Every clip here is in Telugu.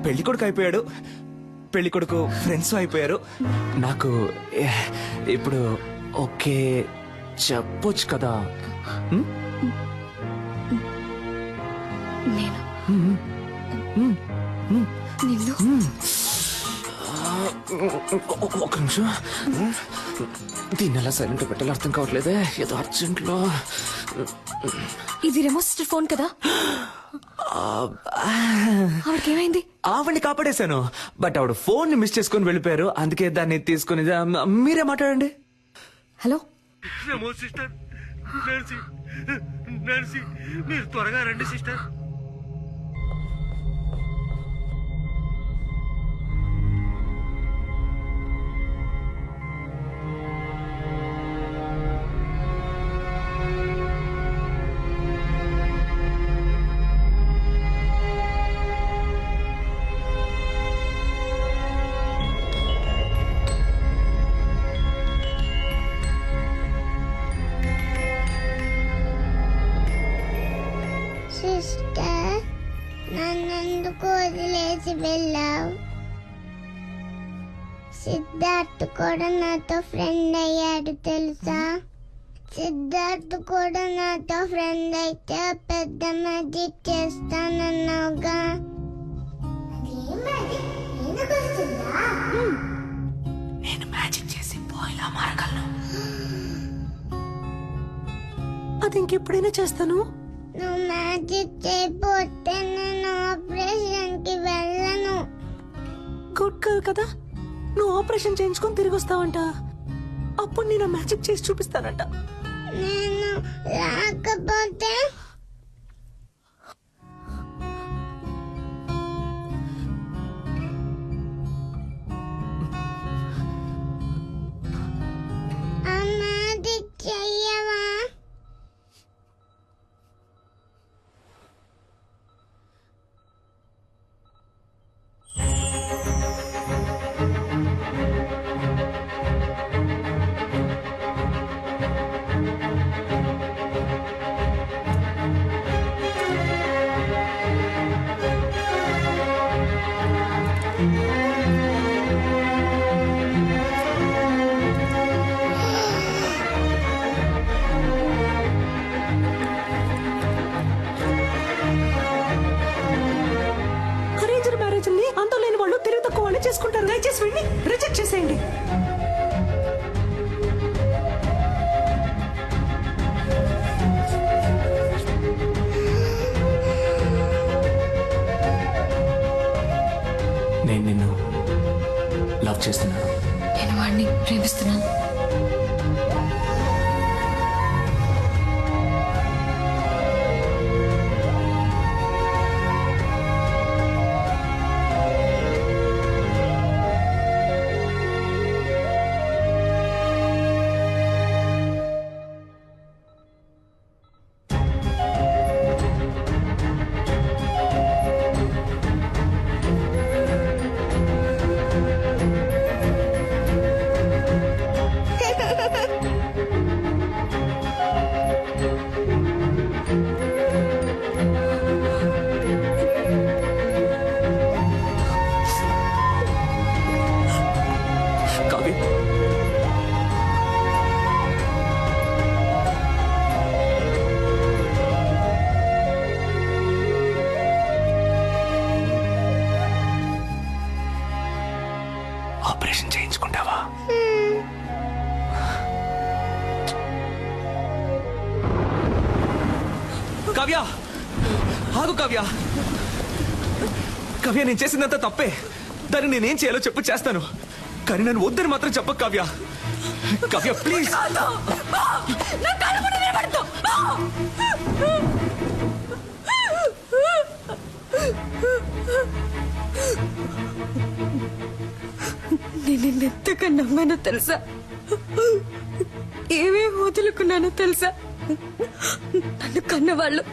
పెళ్లి కొడుకు అయిపోయాడు, పెళ్లి కొడుకు ఫ్రెండ్స్ అయిపోయారు. నాకు ఇప్పుడు ఓకే చెప్పొచ్చు కదా. నేను నిన్ను ఒక నిమిషం, దీన్ని ఎలా సైలెంట్ పెట్టాలో అర్థం కావట్లేదే. ఏదో అర్జెంట్లో. ఇది రెమో సిస్టర్ ఫోన్ కదా, ఆవిడకేమైంది? ఆవిడ్ని కాపాడేశాను, బట్ ఆవిడ ఫోన్ ని మిస్ చేసుకుని వెళ్ళిపోయారు. అందుకే దాన్ని తీసుకుని మీరే మాట్లాడండి. హలో నమో సిస్టర్. నర్సి నర్సి, మీరు త్వరగా రండి సిస్టర్. సిస్టర్, నన్నెందుకు వదిలేసి వెళ్ళావు? సిద్ధార్థ్ కూడా నాతో ఫ్రెండ్ అయ్యాడు తెలుసా? సిద్ధార్థ్ కూడా నాతో ఫ్రెండ్ అయితే పెద్ద మ్యాజిక్ చేస్తానన్నావుగా. నేను మ్యాజిక్ చేసి పోయిలా మారగలను. అది ఇంకెప్పుడైనా చేస్తాను. నువ్వు మ్యాజిక్ చేయకపోతే నేను ఆపరేషన్ కి వెళ్ళను. గుడ్ గర్ల్ కదా, నువ్వు ఆపరేషన్ చేయించుకొని తిరిగి వస్తావంట. అప్పుడు నేను మ్యాజిక్ చేసి చూపిస్తానంట. నేను రాకపోతే ఆ మ్యాజిక్ చెయ్యవా? అరేంజ్డ్ మ్యారేజ్ ని అంత లేని వాళ్ళు తెలివి తక్కువ వాళ్ళు చేసుకుంటారు. దయచేసి వెళ్ళి రిజెక్ట్ చేసేయండి. నేను నిన్ను లవ్ చేస్తున్నాను. నేను వాడిని ప్రేమిస్తున్నాను. కావ్య, ఆపరేషన్ చేయించుకుంటావా? కావ్య, ఆగు కావ్య. కావ్య, నేను చేసిందంతా తప్పే. దాన్ని నేనేం చేయాలో చెప్పు, చేస్తాను. కానీ నన్ను వద్దని మాత్రం చెప్పకు కావ్య. కావ్య ప్లీజ్. నేను నిన్నెంతగా నమ్మానో తెలుసా? ఏమేమి వదులుకున్నానో తెలుసా? నన్ను కన్నవాళ్ళు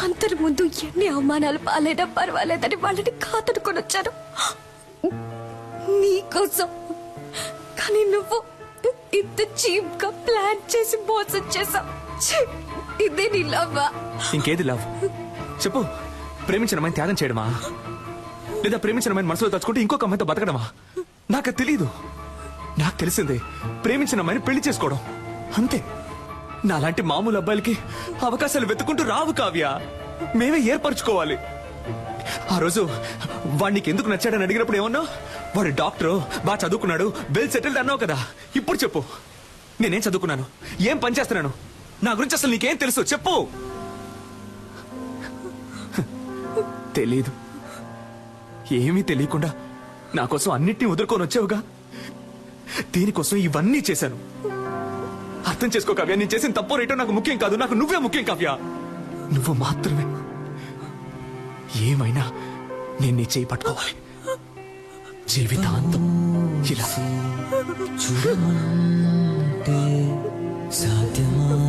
అందరి ముందు ఎన్ని అవమానాలు పాలైనా పర్వాలేదని వాళ్ళని కాతడుకొని వచ్చాను నీకోసం. కానీ నువ్వు ఇంత చీప్ గా ప్లాన్ చేసి మోసం చేశావు. ఇదే నీ లవ్వా? ఇంకేది లవ్ చెప్పు? ప్రేమించిన అమ్మాయిని త్యాగం చేయడమా, లేదా ప్రేమించిన అమ్మాయిని మనసులో తలుచుకుంటే ఇంకొక అమ్మాయితో బతకడమా? నాకు అది తెలీదు. నాకు తెలిసిందే ప్రేమించిన అమ్మాయిని పెళ్లి చేసుకోవడం, అంతే. నాలాంటి మామూలు అబ్బాయిలకి అవకాశాలు వెతుకుంటూ రావు కావ్య, మేమే ఏర్పరచుకోవాలి. ఆ రోజు వాడికి ఎందుకు నచ్చాడని అడిగినప్పుడు ఏమన్నా, వాడు డాక్టర్, బాగా చదువుకున్నాడు, వెల్ సెటిల్డ్ అన్నావు కదా. ఇప్పుడు చెప్పు, నేనేం చదువుకున్నాను, ఏం పని చేస్తున్నాను, నా గురించి అసలు నీకేం తెలుసు చెప్పు? తెలీదు. ఏమీ తెలియకుండా నా కోసం అన్నిటినీ వదులుకొని వచ్చావుగా. దీనికోసం ఇవన్నీ చేశాను. అర్థం చేసుకో కావ్య, నేను చేసిన తప్పు రేటో నాకు ముఖ్యం కాదు, నాకు నువ్వే ముఖ్యం కావ్య. నువ్వు మాత్రమే. ఏమైనా నేను నీ చేయి పట్టుకోవాలి జీవితాంతం ఇలా. చూడమంటే సాధ్యమా?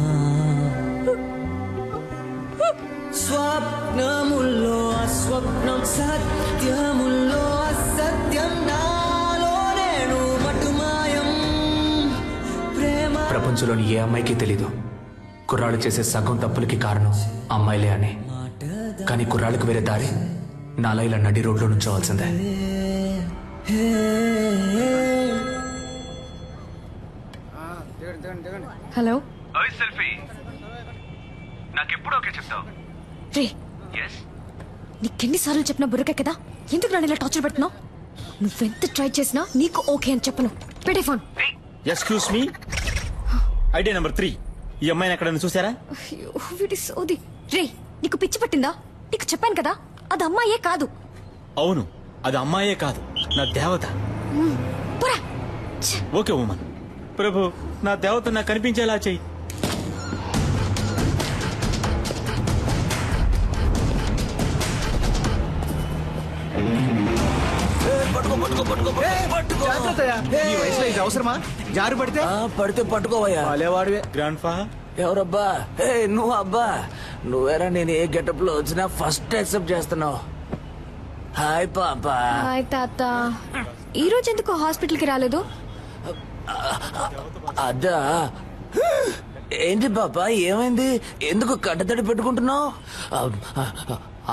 స్వప్నముల్లో అస్వప్నం, సత్యముల్లో అసత్యం, నాలో నేను మటుమాయం. ప్రేమ ప్రపంచంలోని ఏ అమ్మాయికి తెలీదు కుర్రాళ్ళు చేసే సగం తప్పులకి కారణం అమ్మాయిలే అని. కానీ కుర్రాళ్ళకి వేరే దారి నాలా ఇలా నడి రోడ్లో నుంచోవాల్సిందే. హలో సెల్ఫీ నాకెప్పుడు ఓకే చెప్తావు? రే, నీకెన్నిసార్లు చెప్పినా బుర్రకే కదా, ఎందుకు నన్ను ఇలా టార్చర్ పెడుతున్నావు? నువ్వెంత ట్రై చేసినా నీకు ఓకే అని చెప్పను. పెట్టే phone. Excuse me, idea number 3. ఈ అమ్మాయిని ఎక్కడైనా చూసారా? అయ్యో, వీడి సోది. రే, నీకు పిచ్చి పట్టిందా? నీకు చెప్పాను కదా అది అమ్మాయే కాదు. అవును, అది అమ్మాయే కాదు, నా దేవత. పోరా. Okay woman. ప్రభు, నా దేవత నాకు కనిపించేలా చెయ్యి. ఈ వయసులో ఇది అవసరమా? జారు పడితే పడితే పట్టుకోవయ్యా. వాడేవాడివే. గ్రాండ్ ఫా, ఎవరబ్బా? నువ్వు అబ్బా, నువ్వేరా. నేను ఏ గెటప్ లో వచ్చినా ఫస్ట్ యాక్సెప్ట్ చేస్తున్నావు. హాయ్ పాపా. హాయ్ తాత. ఈ రోజు ఎందుకు హాస్పిటల్ కి రాలేదు? అదా, ఏంటి పాపా, ఏమైంది? ఎందుకు కట్టతడి పెట్టుకుంటున్నావు?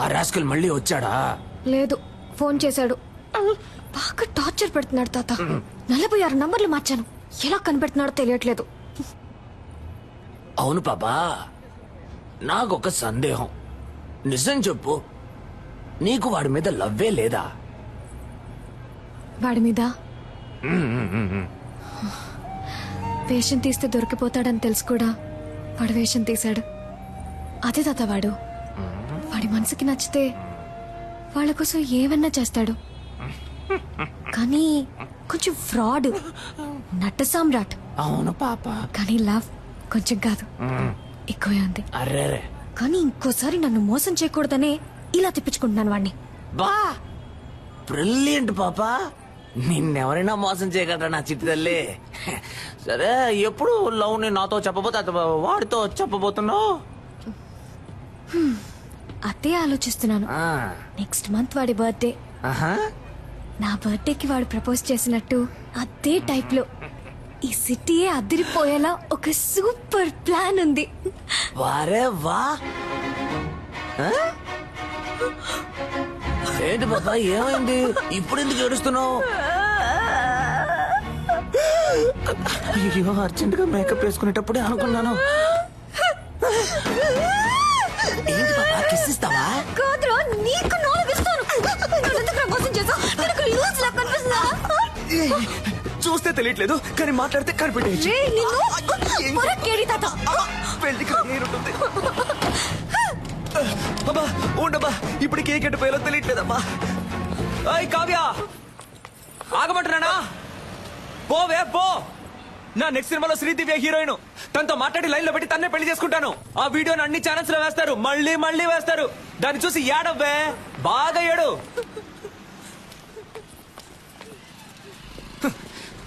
ఆ రాస్కల్ మళ్ళీ వచ్చాడా? లేదు, ఫోన్ చేశాడు. బాగా టార్చర్ పెడుతున్నాడు తాత. 46 నంబర్లు మార్చాను, ఎలా కనిపెడుతున్నాడో తెలియట్లేదు. అవును పాపా, నాకొక సందేహం. నిజం చెప్పు, నీకు వాడి మీద లవ్వే లేదా? వాడి మీద వేషం తీస్తే దొరికిపోతాడని తెలుసు కూడా వాడు వేషం తీశాడు. అదే తాత వాడు. వాడి మనసుకి నచ్చితే వాళ్ళ కోసం ఏమన్నా చేస్తాడు. కానీ కొంచెం ఫ్రాడ్, నట్ట సామ్రాట్. అవును పాప, కానీ లవ్ కొంచెం కాదు, ఎక్కువే ఉంది. అర్రే, కానీ ఇంకోసారి నన్ను మోసం చేయకూడదనే ఇలా తిప్పించుకుంటున్నాను వాడిని. బా బ్రిలియంట్ పాపా. నిన్నెవరైనా మోసం చేయగలరా నా చిట్టి తల్లి? సరే, ఎప్పుడు లవ్ ని నాతో చెప్పబోతే వాడితో చెప్పబోతున్నావు? అదే ఆలోచిస్తున్నాను. నెక్స్ట్ మంత్ వాడి బర్త్డే. నా బర్త్డేకి వాడు ప్రపోజ్ చేసినట్టు అదే టైప్ లో ఈ సిటీయే అదిరిపోయేలా ఒక సూపర్ ప్లాన్ ఉంది. వారే వా. ఏంటి బాబా, ఏమైంది? ఇప్పుడు ఎందుకు ఏడుస్తున్నావు? అయ్యో, అర్జెంట్ గా మేకప్ వేసుకునేటప్పుడే అనుకున్నాను. ఏంటి బాబా, కిస్ ఇస్తావా? కాదురా, నీకు నాలుగు ఇస్తాను. నన్ను ఎందుకు ప్రపోజ్ చేసావు? నీకు లూజ్ లా కనిపిస్తుందా? చూస్తే తెలియట్లేదు, కానీ మాట్లాడితే కనిపెట్టేయచ్చు. రేయ్, నిన్ను పొరకేడి తాత. పెళ్లికి నేనుంటుంది. అబ్బా ఉండబ్బా, ఇప్పుడు కేక్ ఎట్టు పోయాలో తెలియట్లేదమ్మా. అయ్ కావ్య, ఆగమంటున్నానా? పోవే పో. నా నెక్స్ట్ సినిమాలో శ్రీదివ్య హీరోయిన్. తనతో మాట్లాడి లైన్ లో పెట్టి తన్నే పెళ్లి చేసుకుంటాను. ఆ వీడియోని అన్ని ఛానల్స్ లో వేస్తారు, మళ్ళీ మళ్ళీ వేస్తారు. దాన్ని చూసి ఏడవ్వే, బాగా ఏడు.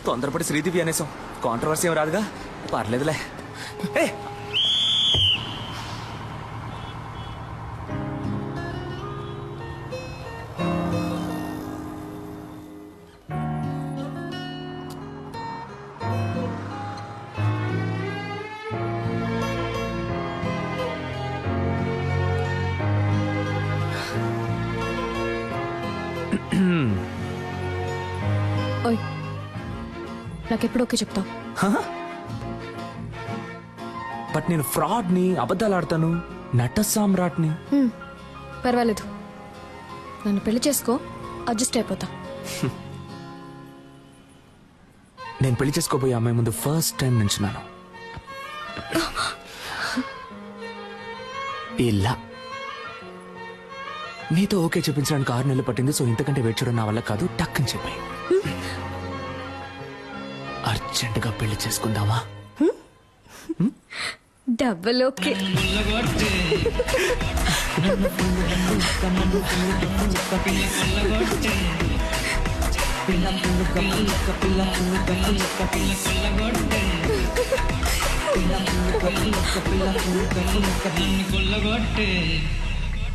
తొందరపడి శ్రీదివ్య అనేసాం, కాంట్రవర్సీ ఏం రాదుగా, పర్లేదులే. ఏ నాకెప్పుడు ఓకే చెప్తావు? బట్ నేను ఫ్రాడ్ని, అబద్ధాలు ఆడతాను, నట సామ్రాట్ని. పర్వాలేదు, నన్ను పెళ్లి చేసుకో, అడ్జస్ట్ అయిపోతా. నేను పెళ్లి చేసుకోబోయే అమ్మాయి ముందు ఫస్ట్ టైం నించున్నాను. ఇలా నీతో ఓకే చెప్పించడానికి 6 నెలలు పట్టింది. సో ఇంతకంటే వెయిట్ చేయడం నా వల్ల కాదు. టక్ అని చెప్పాయి, అర్జెంటుగా పెళ్లి చేసుకుందామా? Double okay. కొల్లగొట్టే